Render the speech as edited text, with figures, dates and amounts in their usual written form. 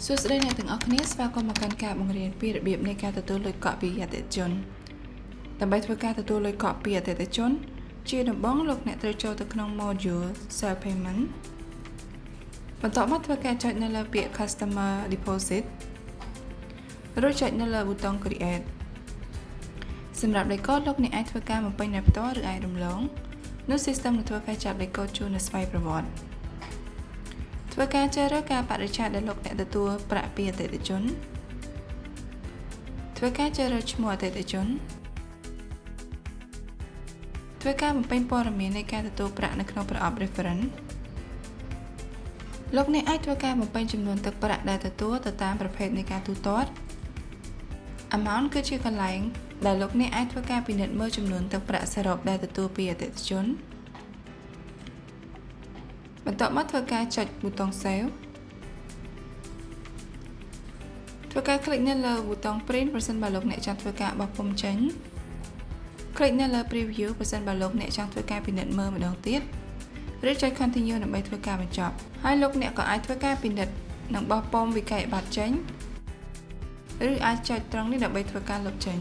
សួស្តីអ្នកទាំងអស់គ្នាស្វាគមន៍មកកាន់ការបង្រៀនពីរបៀបនៃការទទួលលុយកក់ពីអតិថិជនដើម្បីធ្វើការទទួលលុយកក់ពីអតិថិជនជាដំបូងលោកអ្នកត្រូវចូលទៅក្នុង module Self Payment បន្ទាប់មកធ្វើការចុចនៅលើពាក្យ Customer Deposit រួចចុចនៅលើប៊ូតុង Create សម្រាប់លេខកូដលោកអ្នកអាចធ្វើការបំពេញដោយផ្ទាល់ឬអាចរំលងនោះ system នឹងធ្វើការចាប់លេខកូដជូននៅស្វ័យប្រវត្តិធ្វើការជ្រើសរើសការបរិច្ឆេទដែលលោកអ្នកទទួលប្រាក់ពីអតិថិជនធ្វើការជ្រើសរើសឈ្មោះអតិថិជនធ្វើការបំពេញព័ត៌មាននៃការទទួលប្រាក់នៅក្នុងប្រអប់ reference លោកអ្នកអាចធ្វើការបំពេញចំនួនទឹកប្រាក់ដែលទទួលទៅតាមប្រភេទនៃការទូទាត់ amount គឺជាកន្លែងដែលលោកអ្នកអាចធ្វើការពិនិត្យមើលចំនួនទឹកប្រាក់សរុបដែលទទួលពីអតិថិជនបន្ទាប់មកធ្វើការចុចប៊ូតុង Save ធ្វើការคลิกនៅលើប៊ូតុង Print ប្រសិនបើលោកអ្នកចង់ធ្វើការបោះពុម្ពចេញคลิกនៅលើ Preview ប្រសិនបើលោកអ្នកចង់ធ្វើការពិនិត្យមើលម្ដងទៀតឬចុច Continue ដើម្បីធ្វើការបញ្ចប់ហើយលោកអ្នកក៏អាចធ្វើការពិនិត្យនិងបោះពុម្ពវិក័យប័ត្រចេញឬអាចចុចត្រង់នេះដើម្បីធ្វើការលុបចេញ